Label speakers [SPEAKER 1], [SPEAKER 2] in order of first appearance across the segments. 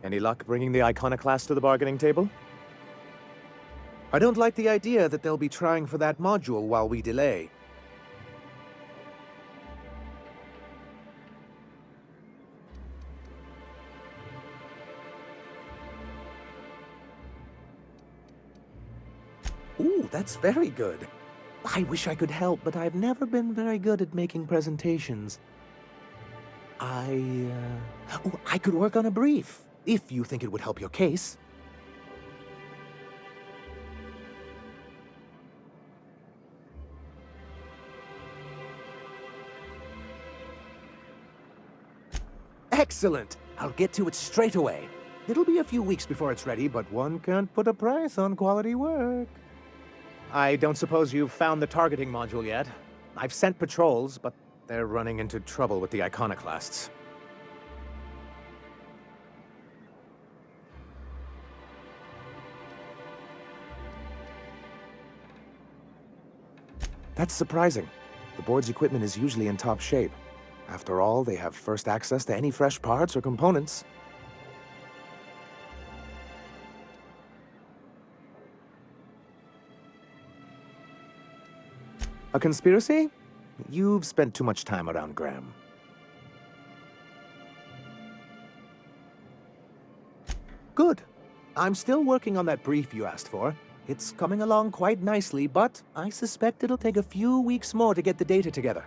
[SPEAKER 1] Any luck bringing the Iconoclast to the bargaining table?
[SPEAKER 2] I don't like the idea that they'll be trying for that module while we delay. Ooh, that's very good. I wish I could help, but I've never been very good at making presentations. I could work on a brief, if you think it would help your case. Excellent! I'll get to it straight away. It'll be a few weeks before it's ready, but one can't put a price on quality work.
[SPEAKER 1] I don't suppose you've found the targeting module yet. I've sent patrols, but they're running into trouble with the Iconoclasts.
[SPEAKER 2] That's surprising. The board's equipment is usually in top shape. After all, they have first access to any fresh parts or components. A conspiracy? You've spent too much time around Graham. Good. I'm still working on that brief you asked for. It's coming along quite nicely, but I suspect it'll take a few weeks more to get the data together.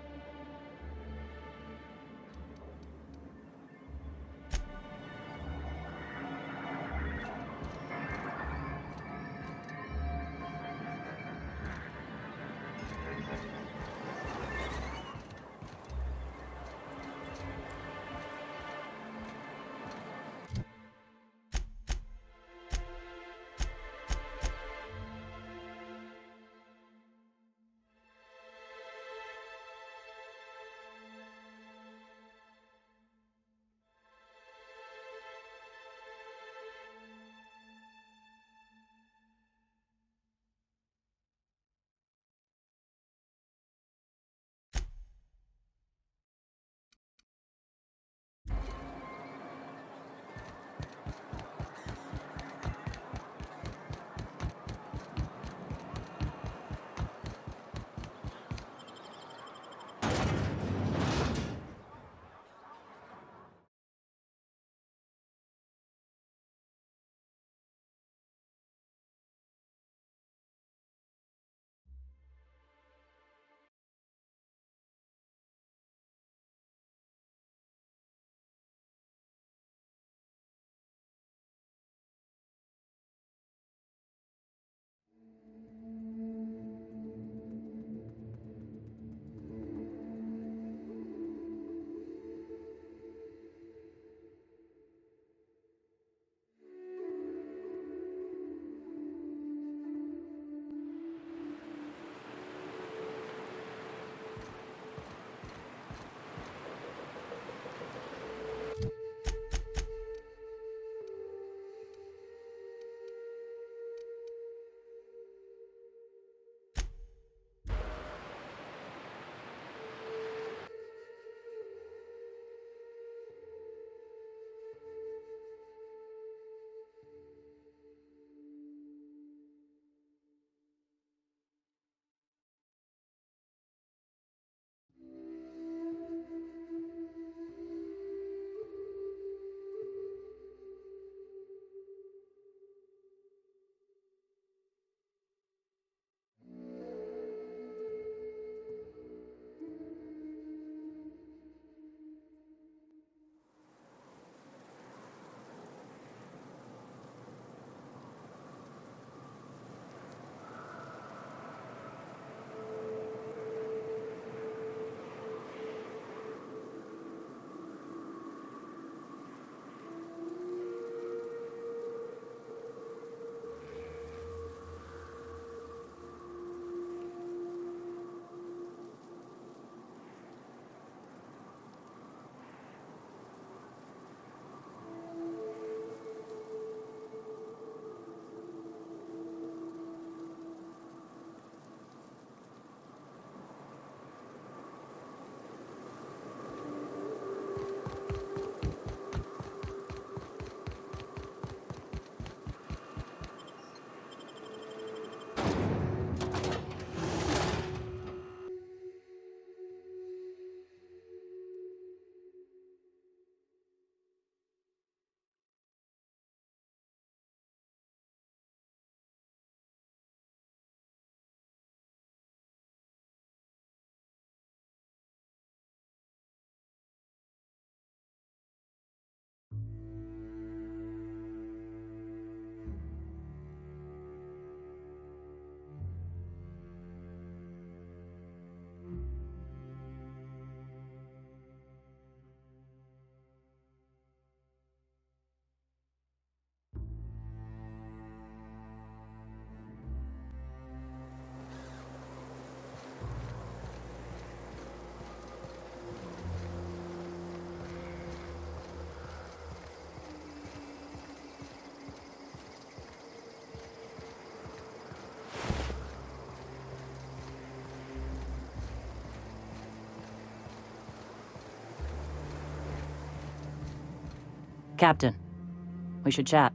[SPEAKER 3] Captain, we should chat.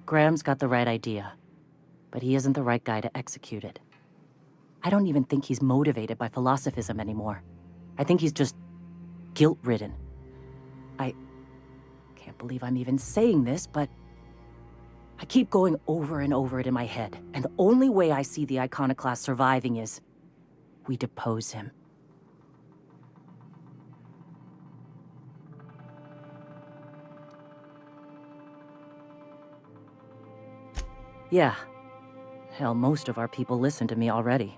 [SPEAKER 3] Graham's got the right idea, but he isn't the right guy to execute it. I don't even think he's motivated by philosophism anymore. I think he's just guilt-ridden. I can't believe I'm even saying this, but I keep going over and over it in my head, and the only way I see the Iconoclast surviving is we depose him. Yeah. Hell, most of our people listen to me already.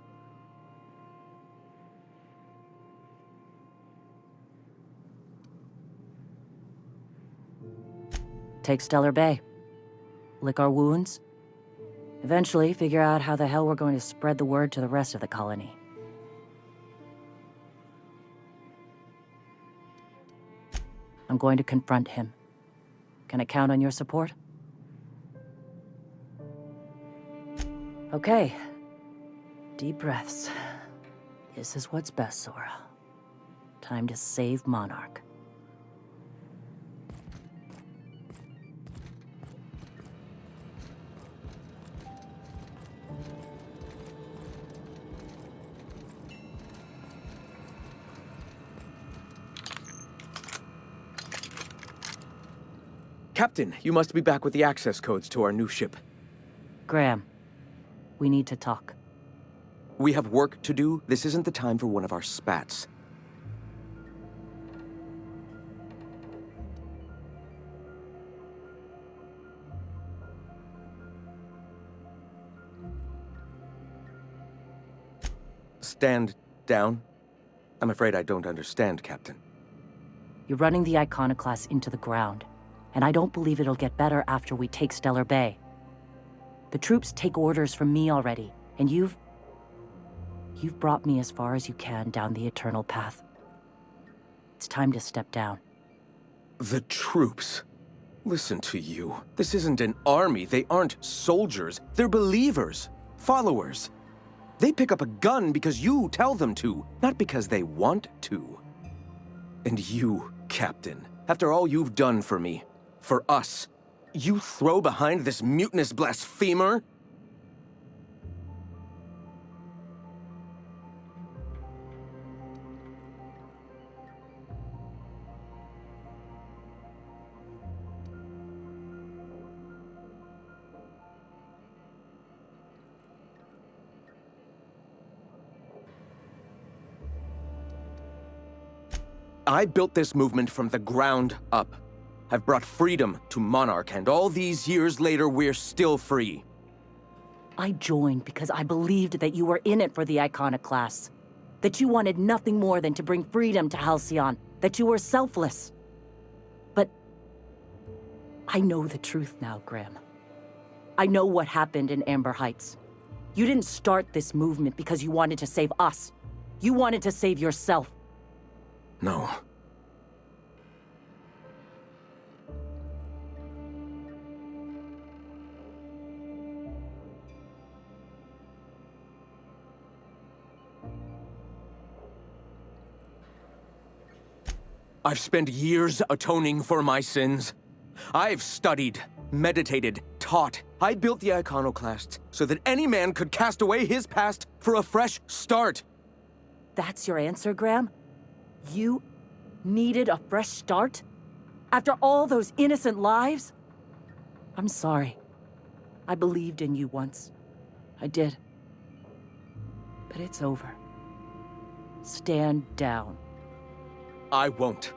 [SPEAKER 3] Take Stellar Bay. Lick our wounds. Eventually, figure out how the hell we're going to spread the word to the rest of the colony. I'm going to confront him. Can I count on your support? Okay. Deep breaths. This is what's best, Sora. Time to save Monarch.
[SPEAKER 4] Captain, you must be back with the access codes to our new ship.
[SPEAKER 3] Graham, we need to talk.
[SPEAKER 4] We have work to do. This isn't the time for one of our spats. Stand down. I'm afraid I don't understand, Captain.
[SPEAKER 3] You're running the Iconoclast into the ground, and I don't believe it'll get better after we take Stellar Bay. The troops take orders from me already, and you've brought me as far as you can down the Eternal Path. It's time to step down.
[SPEAKER 4] The troops. Listen to you. This isn't an army. They aren't soldiers. They're believers. Followers. They pick up a gun because you tell them to, not because they want to. And you, Captain, after all you've done for me, for us, you throw behind this mutinous blasphemer? I built this movement from the ground up. I've brought freedom to Monarch, and all these years later, we're still free.
[SPEAKER 3] I joined because I believed that you were in it for the Iconoclasts. That you wanted nothing more than to bring freedom to Halcyon. That you were selfless. But I know the truth now, Graham. I know what happened in Amber Heights. You didn't start this movement because you wanted to save us. You wanted to save yourself.
[SPEAKER 4] No. I've spent years atoning for my sins. I've studied, meditated, taught. I built the Iconoclasts so that any man could cast away his past for a fresh start.
[SPEAKER 3] That's your answer, Graham? You needed a fresh start? After all those innocent lives? I'm sorry. I believed in you once. I did. But it's over. Stand down.
[SPEAKER 4] I won't.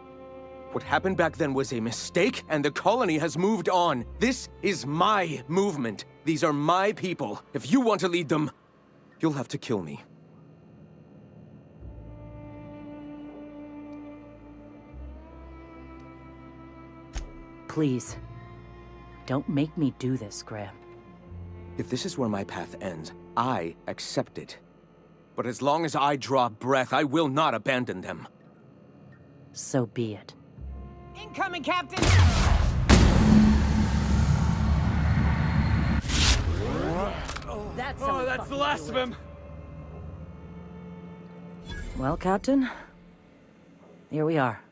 [SPEAKER 4] What happened back then was a mistake, and the colony has moved on. This is my movement. These are my people. If you want to lead them, you'll have to kill me.
[SPEAKER 3] Please. Don't make me do this, Graham.
[SPEAKER 4] If this is where my path ends, I accept it. But as long as I draw breath, I will not abandon them.
[SPEAKER 3] So be it.
[SPEAKER 5] Incoming, Captain!
[SPEAKER 3] That's
[SPEAKER 5] the last of him!
[SPEAKER 3] Well, Captain, here we are.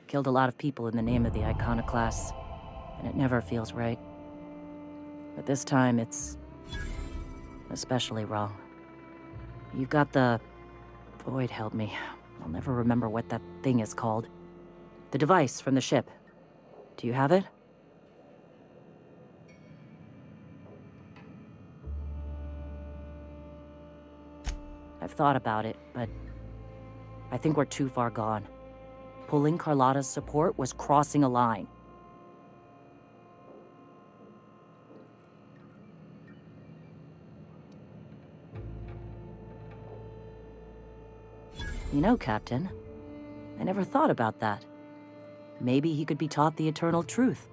[SPEAKER 3] killed a lot of people in the name of the Iconoclasts, and it never feels right. But this time, it's especially wrong. You've got the... Void help me. I'll never remember what that thing is called. The device from the ship. Do you have it? I've thought about it, but I think we're too far gone. Pulling Carlotta's support was crossing a line. You know, Captain, I never thought about that. Maybe he could be taught the eternal truth.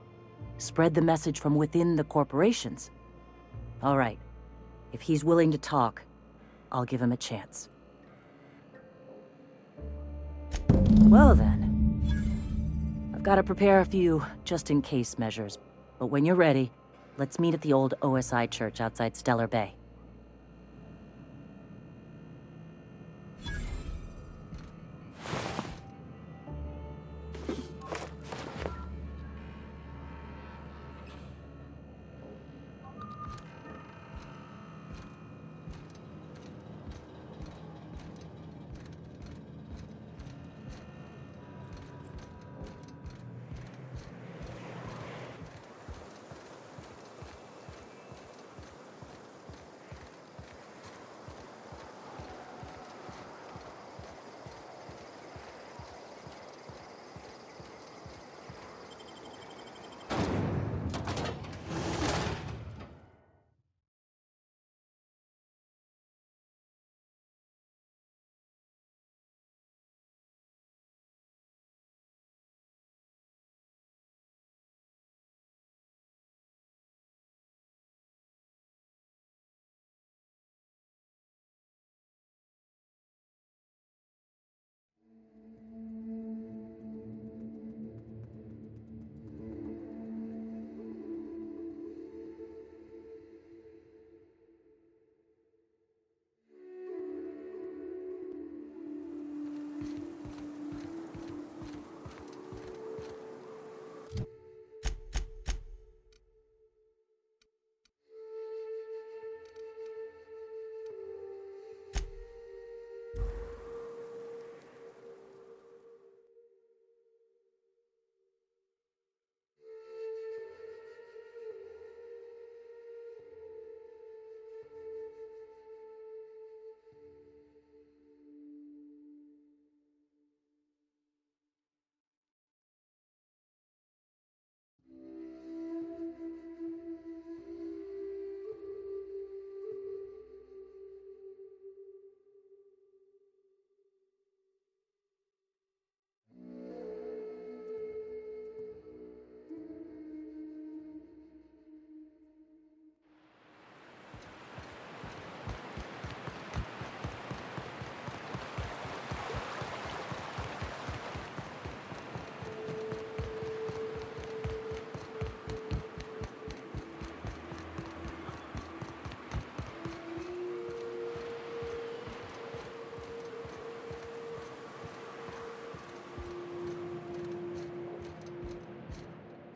[SPEAKER 3] Spread the message from within the corporations. All right. If he's willing to talk, I'll give him a chance. Well then. I've got to prepare a few just-in-case measures. But when you're ready, let's meet at the old OSI church outside Stellar Bay.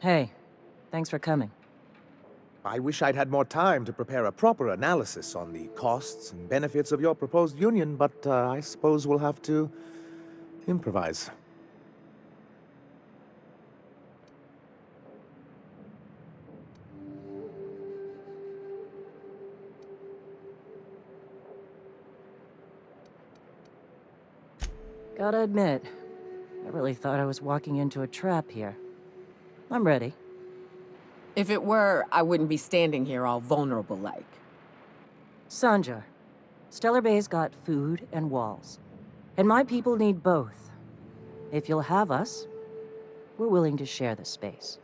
[SPEAKER 3] Hey, thanks for coming.
[SPEAKER 2] I wish I'd had more time to prepare a proper analysis on the costs and benefits of your proposed union, but I suppose we'll have to improvise.
[SPEAKER 3] Gotta admit, I really thought I was walking into a trap here. I'm ready.
[SPEAKER 5] If it were, I wouldn't be standing here all vulnerable like.
[SPEAKER 3] Sanjar, Stellar Bay's got food and walls. And my people need both. If you'll have us, we're willing to share the space.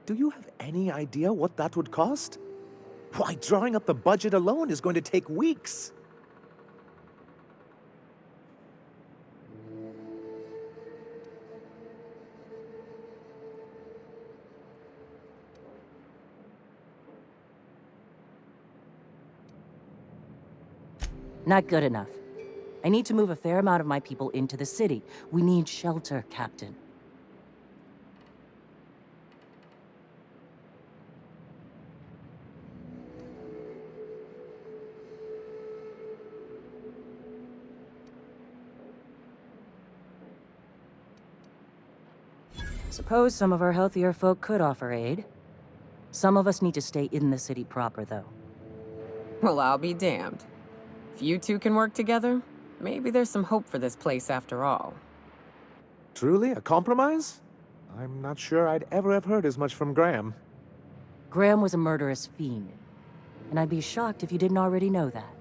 [SPEAKER 2] Do you have any idea what that would cost? Why, drawing up the budget alone is going to take weeks.
[SPEAKER 3] Not good enough. I need to move a fair amount of my people into the city. We need shelter, Captain. Suppose some of our healthier folk could offer aid. Some of us need to stay in the city proper, though.
[SPEAKER 5] Well, I'll be damned. If you two can work together, maybe there's some hope for this place after all.
[SPEAKER 1] Truly, a compromise? I'm not sure I'd ever have heard as much from Graham.
[SPEAKER 3] Graham was a murderous fiend, and I'd be shocked if you didn't already know that.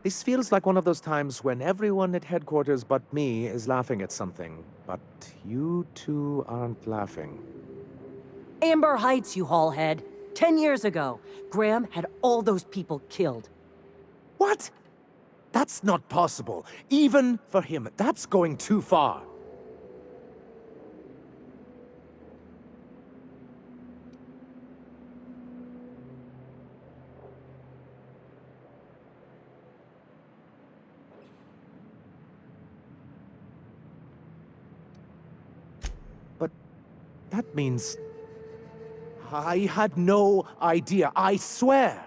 [SPEAKER 1] This feels like one of those times when everyone at headquarters but me is laughing at something, but you two aren't laughing.
[SPEAKER 3] Amber Heights, you haulhead. 10 years ago, Graham had all those people killed.
[SPEAKER 1] What? That's not possible. Even for him, that's going too far. But that means... I had no idea, I swear.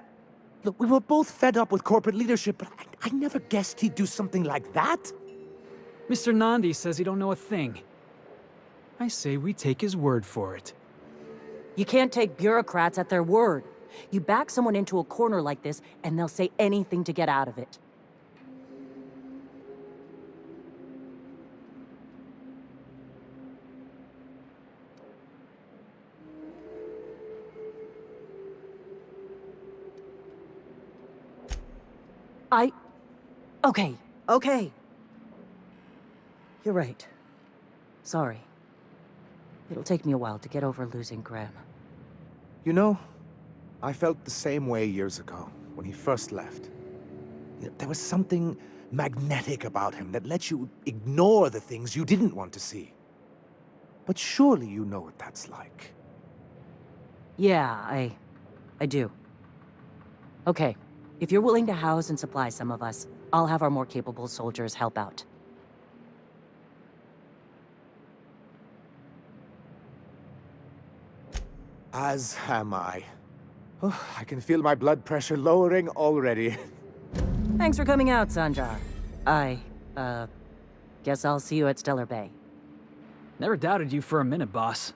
[SPEAKER 1] Look, we were both fed up with corporate leadership, but I never guessed he'd do something like that.
[SPEAKER 6] Mr. Nandi says he don't know a thing. I say we take his word for it.
[SPEAKER 3] You can't take bureaucrats at their word. You back someone into a corner like this, and they'll say anything to get out of it. Okay. You're right. Sorry. It'll take me a while to get over losing Graham.
[SPEAKER 1] You know, I felt the same way years ago, when he first left. You know, there was something magnetic about him that let you ignore the things you didn't want to see. But surely you know what that's like.
[SPEAKER 3] Yeah, I do. Okay, if you're willing to house and supply some of us, I'll have our more capable soldiers help out.
[SPEAKER 1] As am I. Oh, I can feel my blood pressure lowering already.
[SPEAKER 3] Thanks for coming out, Sanjar. Guess I'll see you at Stellar Bay.
[SPEAKER 6] Never doubted you for a minute, boss.